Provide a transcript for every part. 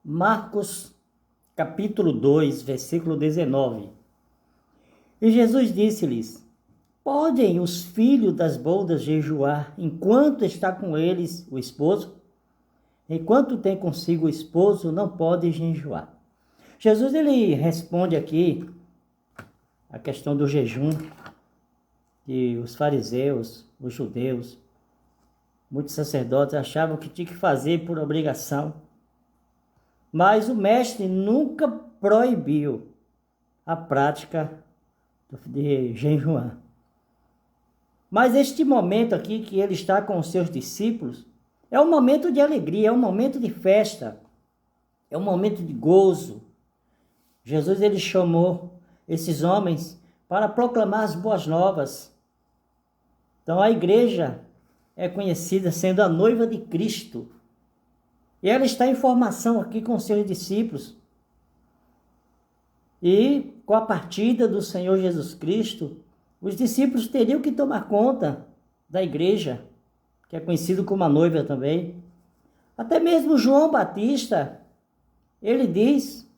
Marcos, capítulo 2, versículo 19. E Jesus disse-lhes: Podem os filhos das bodas jejuar enquanto está com eles o esposo? Enquanto tem consigo o esposo, não pode jejuar. Jesus ele responde aqui a questão do jejum, que os fariseus, os judeus, muitos sacerdotes achavam que tinha que fazer por obrigação. Mas o mestre nunca proibiu a prática de jejuar. Mas este momento aqui que ele está com os seus discípulos é um momento de alegria, é um momento de festa, é um momento de gozo. Jesus ele chamou esses homens para proclamar as boas novas. Então a igreja é conhecida sendo a noiva de Cristo. E ela está em formação aqui com seus discípulos. E com a partida do Senhor Jesus Cristo, os discípulos teriam que tomar conta da igreja, que é conhecido como a noiva também. Até mesmo João Batista, ele diz,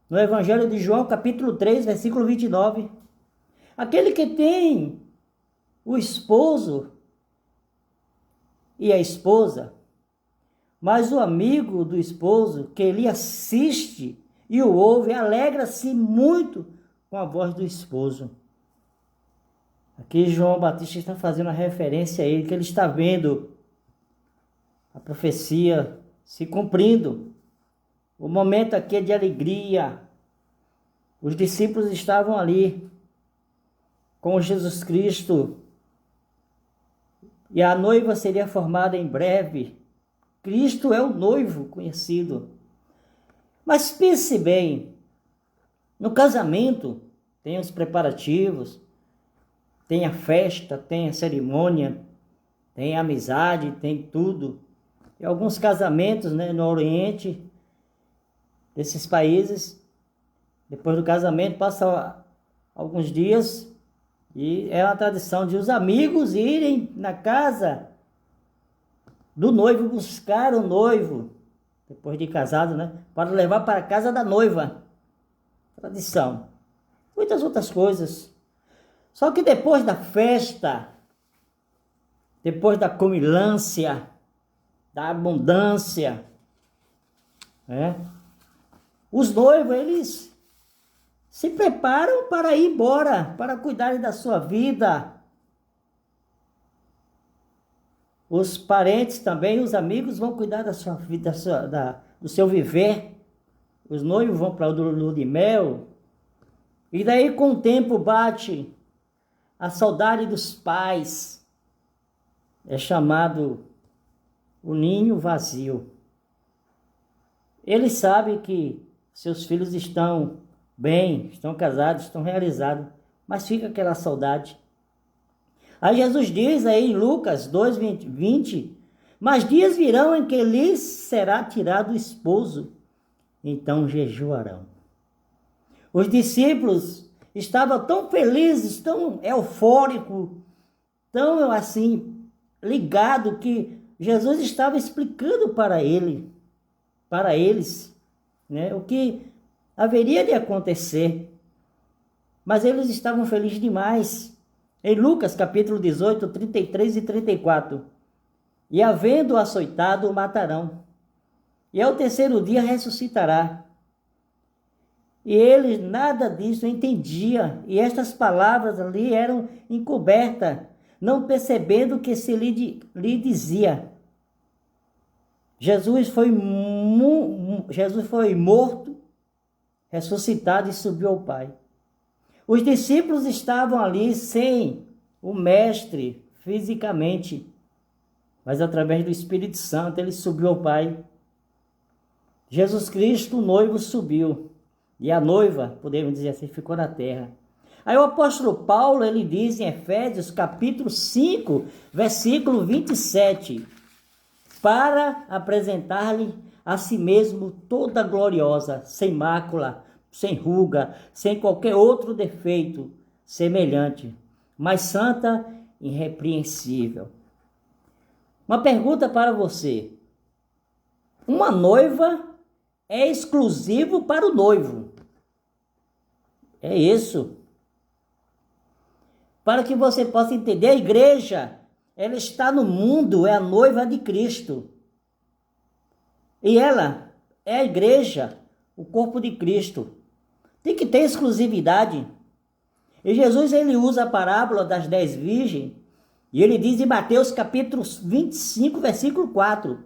no Evangelho de João, capítulo 3, versículo 29, aquele que tem o esposo e a esposa, mas o amigo do esposo, que ele assiste e o ouve, alegra-se muito com a voz do esposo. Aqui João Batista está fazendo a referência a ele, que ele está vendo a profecia se cumprindo. O momento aqui é de alegria. Os discípulos estavam ali com Jesus Cristo e a noiva seria formada em breve. Cristo é o noivo conhecido. Mas pense bem, no casamento tem os preparativos, tem a festa, tem a cerimônia, tem a amizade, tem tudo. E alguns casamentos, no Oriente, desses países, depois do casamento, passa alguns dias e é uma tradição de os amigos irem na casa do noivo buscar o noivo, depois de casado, para levar para a casa da noiva. Tradição. Muitas outras coisas. Só que depois da festa, depois da comilança, da abundância, os noivos, eles se preparam para ir embora, para cuidar da sua vida. Os parentes também, os amigos vão cuidar da sua vida, do seu viver. Os noivos vão para o lua de mel. E daí com o tempo bate a saudade dos pais. É chamado o ninho vazio. Ele sabe que seus filhos estão bem, estão casados, estão realizados, mas fica aquela saudade. Aí Jesus diz aí em Lucas 2, 20, mas dias virão em que lhes será tirado o esposo, então jejuarão. Os discípulos estavam tão felizes, tão eufóricos, tão assim, ligados, que Jesus estava explicando para eles, o que haveria de acontecer. Mas eles estavam felizes demais. Em Lucas capítulo 18, 33 e 34. E havendo açoitado, o matarão. E ao terceiro dia ressuscitará. E eles nada disso entendiam. E estas palavras ali eram encobertas, não percebendo o que se lhe dizia. Jesus foi morto, ressuscitado e subiu ao Pai. Os discípulos estavam ali sem o mestre fisicamente, mas através do Espírito Santo ele subiu ao Pai. Jesus Cristo, o noivo, subiu e a noiva, podemos dizer assim, ficou na terra. Aí o apóstolo Paulo, ele diz em Efésios capítulo 5, versículo 27, para apresentar-lhe a si mesmo toda gloriosa, sem mácula, sem ruga, sem qualquer outro defeito semelhante, mas santa e irrepreensível. Uma pergunta para você. Uma noiva é exclusivo para o noivo. É isso. Para que você possa entender, a igreja, ela está no mundo, é a noiva de Cristo. E ela é a igreja, o corpo de Cristo. Tem que ter exclusividade. E Jesus, ele usa a parábola das 10 virgens, e ele diz em Mateus capítulo 25, versículo 4,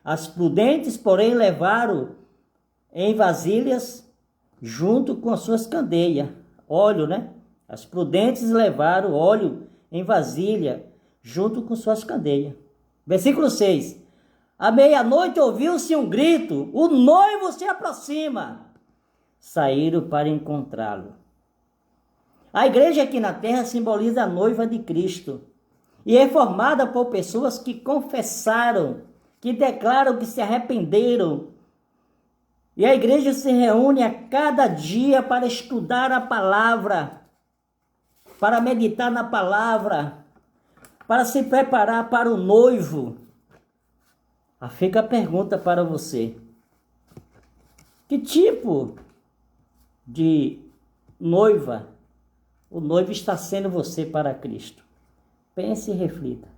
as prudentes, porém, levaram em vasilhas junto com as suas candeias, óleo, né? As prudentes levaram óleo em vasilha junto com suas candeias. Versículo 6. À meia-noite ouviu-se um grito, o noivo se aproxima. Saíram para encontrá-lo. A igreja aqui na terra simboliza a noiva de Cristo e é formada por pessoas que confessaram, que declaram que se arrependeram. E a igreja se reúne a cada dia para estudar a palavra, para meditar na palavra, para se preparar para o noivo. Fica a pergunta para você: que tipo de noiva o noivo está sendo você para Cristo? Pense e reflita.